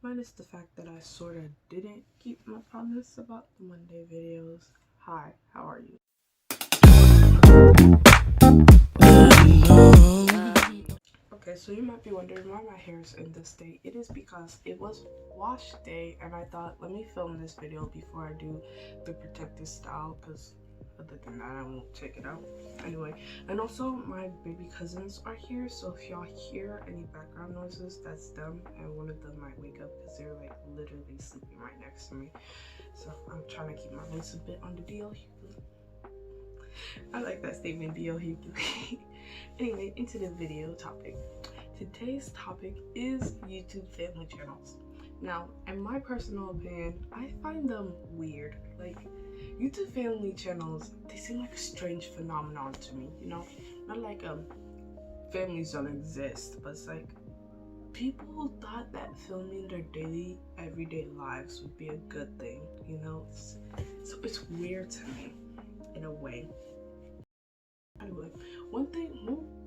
minus the fact that I sort of didn't keep my promise about the Monday videos. Hi, how are you? Okay, so you might be wondering why my hair is in this state. It is because it was wash day and I thought, let me film this video before I do the protective style, because other than that I won't take it out anyway. And also my baby cousins are here, so if y'all hear any background noises, that's them, and one of them might wake up because they're like literally sleeping right next to me. So I'm trying to keep my voice a bit on the DL. I like that statement, DL. Anyway, into the video topic. Today's topic is YouTube family channels. Now, in my personal opinion, I find them weird. Like, YouTube family channels, they seem like a strange phenomenon to me, you know? Not like families don't exist, but it's like people thought that filming their daily, everyday lives would be a good thing, you know? So it's weird to me in a way. Anyway, one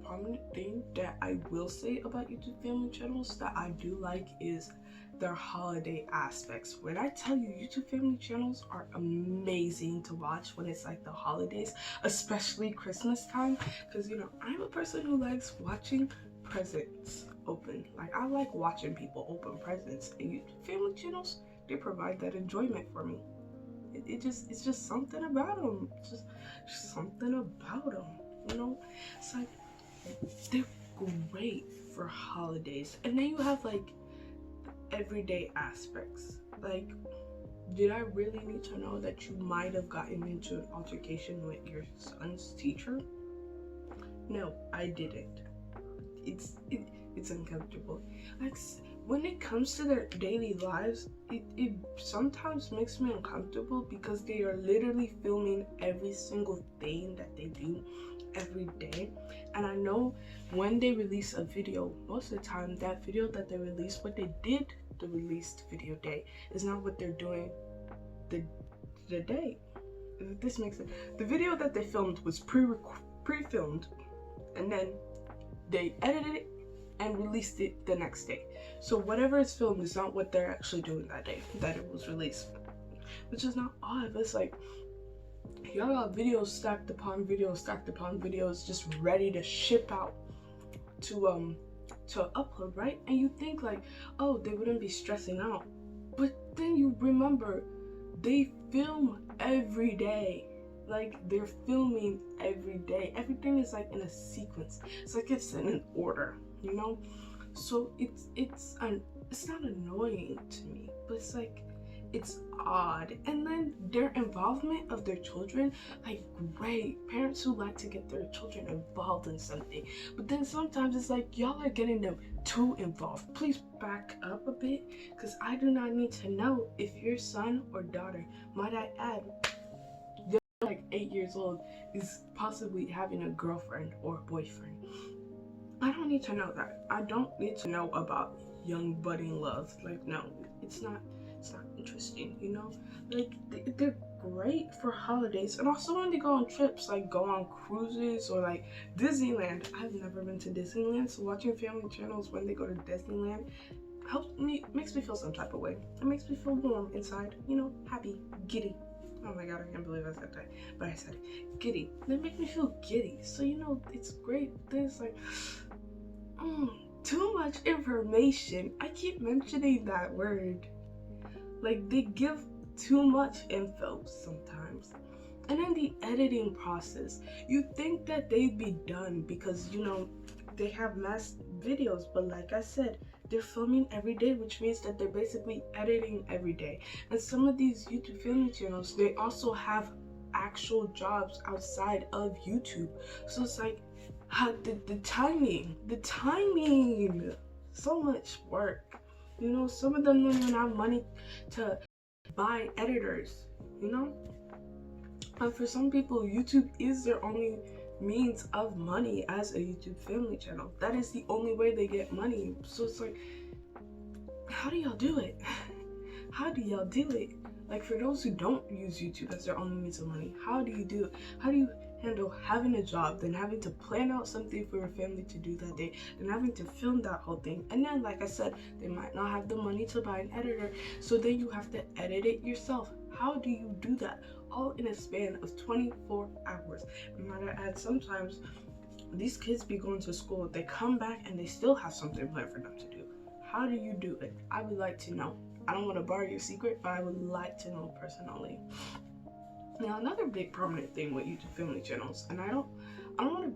prominent thing that I will say about YouTube family channels that I do like is their holiday aspects. When I tell you, YouTube family channels are amazing to watch when it's like the holidays, especially Christmas time, because you know, I'm a person who likes watching presents open. Like, I like watching people open presents, and YouTube family channels, they provide that enjoyment for me. It's just something about them. Just something about them, you know? It's like, they're great for holidays. And then you have like everyday aspects. Like, did I really need to know that you might have gotten into an altercation with your son's teacher? No, I didn't. It's uncomfortable. Like, when it comes to their daily lives, it sometimes makes me uncomfortable because they are literally filming every single thing that they do every day. And I know when they release a video, most of the time that video that they release, what they did the released video day is not what they're doing the day. If this makes sense. The video that they filmed was pre-filmed, and then they edited it and released it the next day. So whatever is filmed is not what they're actually doing that day that it was released, which is not odd, but it's like, y'all got videos stacked upon videos just ready to ship out to upload, right? And you think like, oh, they wouldn't be stressing out, but then you remember they film every day. Like, they're filming every day. Everything is like in a sequence. It's like it's in an order, you know? So it's not annoying to me, but it's like, it's odd. And then their involvement of their children, like, great parents who like to get their children involved in something, but then sometimes it's like, y'all are getting them too involved. Please back up a bit, because I do not need to know if your son or daughter, might I add, like 8 years old, is possibly having a girlfriend or boyfriend. I don't need to know that. I don't need to know about young budding love. Like, no, it's not interesting, you know? Like, they're great for holidays, and also when they go on trips, like go on cruises or like Disneyland. I've never been to Disneyland, so watching family channels when they go to Disneyland makes me feel some type of way. It makes me feel warm inside, you know, happy, giddy. Oh my god, I can't believe I said that, but I said it. Giddy. They make me feel giddy. So, you know, it's great. There's like, too much information. I keep mentioning that word. Like, they give too much info sometimes. And then the editing process. You think that they'd be done because, you know, they have mass videos, but like I said, they're filming every day, which means that they're basically editing every day. And some of these YouTube family channels, they also have actual jobs outside of YouTube. So it's like, the timing, so much work. You know, some of them don't even have money to buy editors, you know? And for some people, YouTube is their only means of money as a YouTube family channel. That is the only way they get money. So it's like, how do y'all do it? How do y'all do it? Like, for those who don't use YouTube as their only means of money, how do you do it? How do you handle having a job, then having to plan out something for your family to do that day, then having to film that whole thing. And then, like I said, they might not have the money to buy an editor, so then you have to edit it yourself. How do you do that? All in a span of 24 hours. And might I add, sometimes these kids be going to school, they come back and they still have something planned for them to do. How do you do it? I would like to know. I don't want to borrow your secret, but I would like to know personally. Now, another big prominent thing with YouTube family channels, and I don't want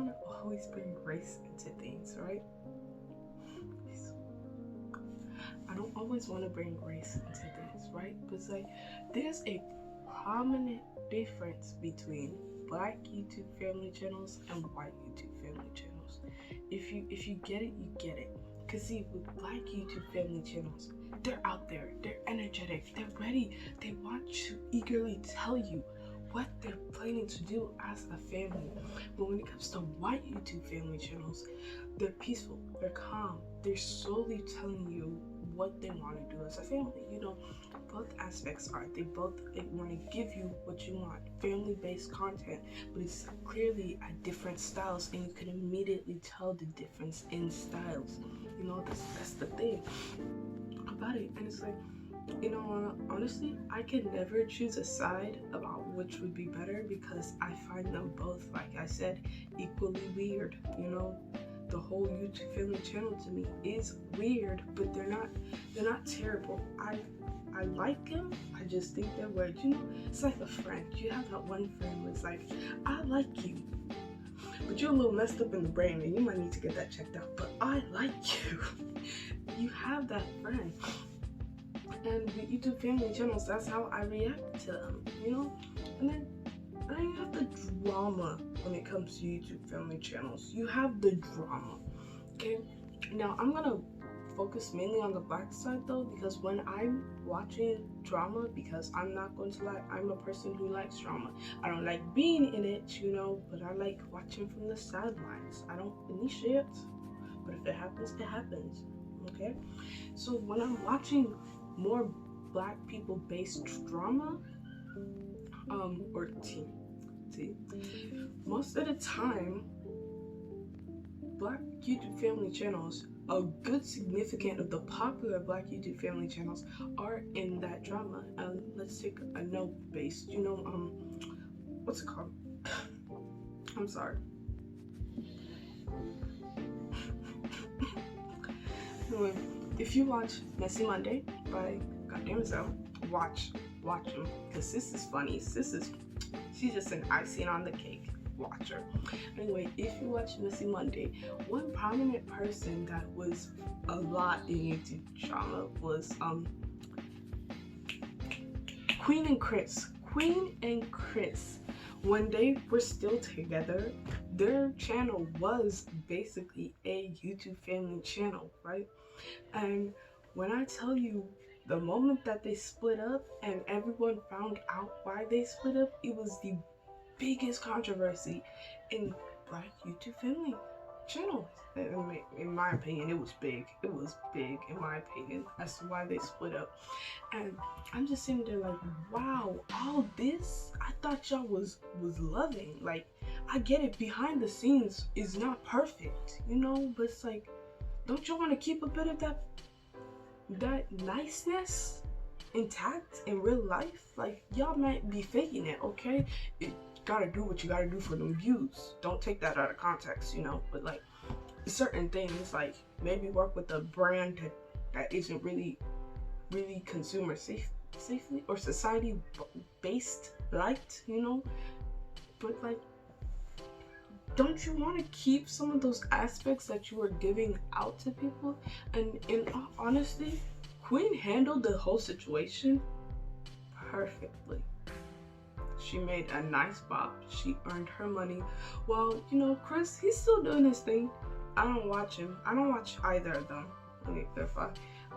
to always bring race into things, right? I don't always want to bring race into things, right? But it's like, there's a prominent difference between Black YouTube family channels and white YouTube family channels. If you get it, you get it. Cause see, with Black YouTube family channels, they're out there, they're energetic, they're ready, they want to eagerly tell you what they're planning to do as a family. But when it comes to white YouTube family channels, they're peaceful, they're calm, they're slowly telling you what they want to do as a family. You know, both aspects are, they both want to give you what you want, family-based content, but it's clearly at different styles, and you can immediately tell the difference in styles. You know, that's the thing about it. And it's like, you know, honestly, I can never choose a side about which would be better, because I find them both, like I said, equally weird. You know, the whole YouTube family channel to me is weird, but they're not terrible. I like them, I just think they're weird. You know, it's like a friend. You have that one friend who's like, I like you, but you're a little messed up in the brain and you might need to get that checked out, but I like you. You have that friend. And with YouTube family channels, that's how I react to them, you know? And then you have the drama when it comes to YouTube family channels. You have the drama, okay? Now, I'm gonna focus mainly on the Black side though, because when I'm watching drama, because I'm not going to lie, I'm a person who likes drama. I don't like being in it, you know, but I like watching from the sidelines. I don't initiate, but if it happens, it happens, okay? So when I'm watching more Black people based drama, or tea, most of the time, Black YouTube family channels, a good significant of the popular Black YouTube family channels are in that drama. Let's take a note based, you know, what's it called? I'm sorry. Anyway, if you watch Messy Monday by Goddamn Zell, watch him, because sis is funny. She's just an icing on the cake. Watch her. Anyway, if you watch Messy Monday, one prominent person that was a lot in YouTube drama was Queen and Chris. When they were still together, their channel was basically a YouTube family channel, right? And when I tell you, the moment that they split up and everyone found out why they split up, it was the biggest controversy in Black YouTube family channels. In my opinion, it was big. It was big, in my opinion, as to why they split up. And I'm just sitting there like, wow, all this? I thought y'all was loving. Like, I get it, behind the scenes is not perfect, you know, but it's like, don't you want to keep a bit of that niceness intact in real life? Like, y'all might be faking it, okay? You gotta do what you gotta do for them views. Don't take that out of context, you know? But like, certain things, like maybe work with a brand that isn't really consumer safely or society based liked, you know? But like, don't you want to keep some of those aspects that you are giving out to people? And in all honesty, Queen handled the whole situation perfectly. She made a nice bop. She earned her money. Well, you know, Chris, he's still doing his thing. I don't watch him. I don't watch either of them. Let me clarify.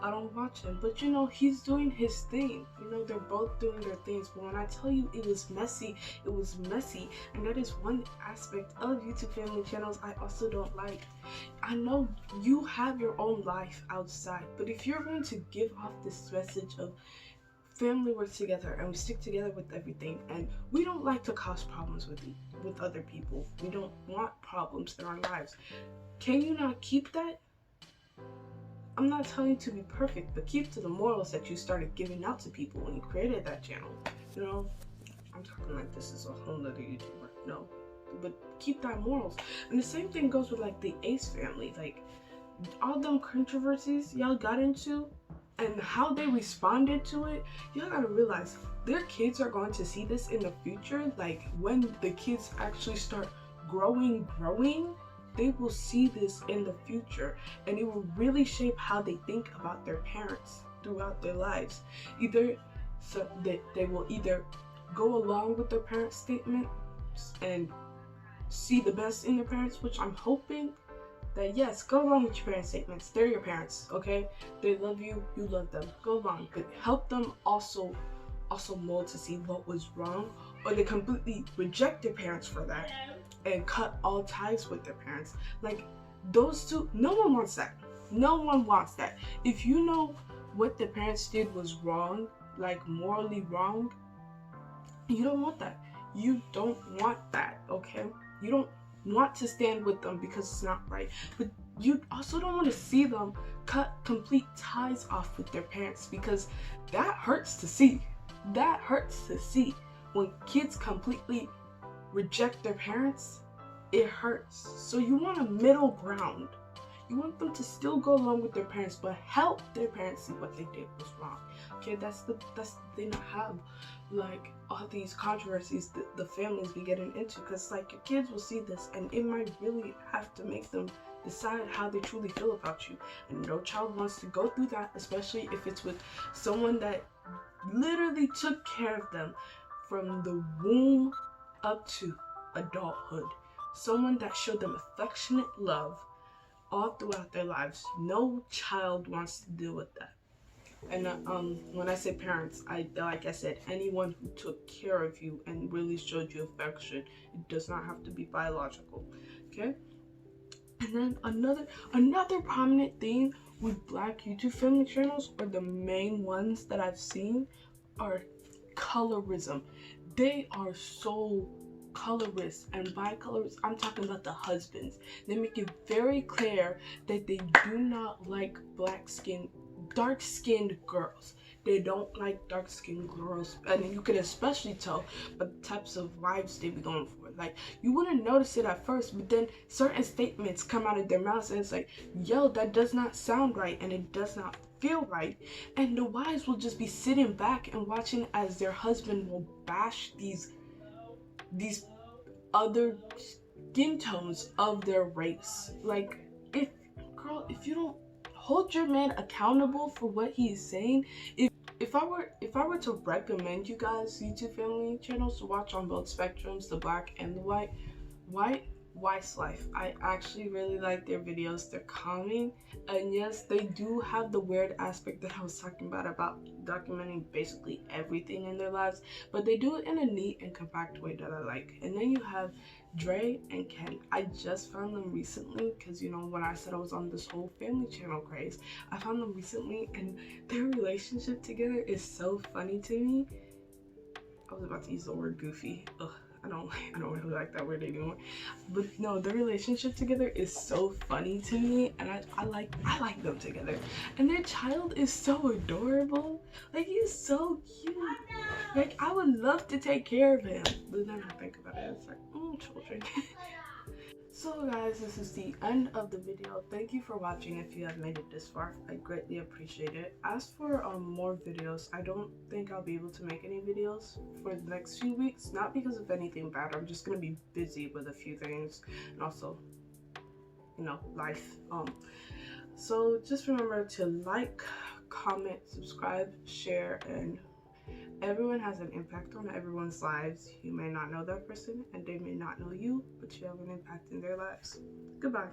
I don't watch him. But, you know, he's doing his thing. You know, they're both doing their things. But when I tell you it was messy, it was messy. And that is one aspect of YouTube family channels I also don't like. I know you have your own life outside. But if you're going to give off this message of family works together and we stick together with everything, and we don't like to cause problems with other people. We don't want problems in our lives. Can you not keep that? I'm not telling you to be perfect, but keep to the morals that you started giving out to people when you created that channel. You know, I'm talking like this is a whole nother YouTuber. No, but keep that morals. And the same thing goes with like the Ace family. Like all them controversies y'all got into and how they responded to it, y'all gotta realize their kids are going to see this in the future. Like when the kids actually start growing, they will see this in the future, and it will really shape how they think about their parents throughout their lives. Either so that they will either go along with their parents' statements and see the best in their parents, which I'm hoping that yes, go along with your parents' statements. They're your parents, okay? They love you, you love them. Go along, but help them also mold to see what was wrong, or they completely reject their parents for that and cut all ties with their parents. Like those two, no one wants that. No one wants that. If you know what the parents did was wrong, like morally wrong, you don't want that. You don't want that, okay? You don't want to stand with them because it's not right. But you also don't want to see them cut complete ties off with their parents, because that hurts to see. That hurts to see. When kids completely reject their parents, it hurts. So you want a middle ground. You want them to still go along with their parents, but help their parents see what they did was wrong. Okay, that's the thing I have. Like all these controversies that the families be getting into, because like your kids will see this and it might really have to make them decide how they truly feel about you. And no child wants to go through that, especially if it's with someone that literally took care of them from the womb up to adulthood. Someone that showed them affectionate love all throughout their lives. No child wants to deal with that. And when I say parents, like I said, anyone who took care of you and really showed you affection. It does not have to be biological, okay? And then another prominent theme with Black YouTube family channels, or the main ones that I've seen, are colorism. They are so colorist, and by colorist I'm talking about the husbands. They make it very clear that they do not like dark-skinned girls. They don't like dark-skinned girls, and you can especially tell by the types of wives they be going for. Like you wouldn't notice it at first, but then certain statements come out of their mouths and it's like, yo, that does not sound right and it does not feel right. And the wives will just be sitting back and watching as their husband will bash these other skin tones of their race. Like if you don't hold your man accountable for what he is saying, if I were to recommend you guys YouTube family channels to watch on both spectrums, the black and the Wife's Life. I actually really like their videos. They're calming, and yes, they do have the weird aspect that I was talking about documenting basically everything in their lives, but they do it in a neat and compact way that I like. And then you have Dre and Ken. I just found them recently because, you know, when I said I was on this whole family channel craze, I found them recently, and their relationship together is so funny to me. I was about to use the word goofy. Ugh. I don't really like that word anymore. But no, the relationship together is so funny to me, and I like them together. And their child is so adorable. Like he's so cute. Like I would love to take care of him. But then I think about it, it's like, children. So guys, this is the end of the video. Thank you for watching. If you have made it this far, I greatly appreciate it. As for more videos, I don't think I'll be able to make any videos for the next few weeks, not because of anything bad. I'm just gonna be busy with a few things, and also, you know, life. So just remember to like, comment, subscribe, share, and everyone has an impact on everyone's lives. You may not know that person and they may not know you, but you have an impact in their lives. Goodbye.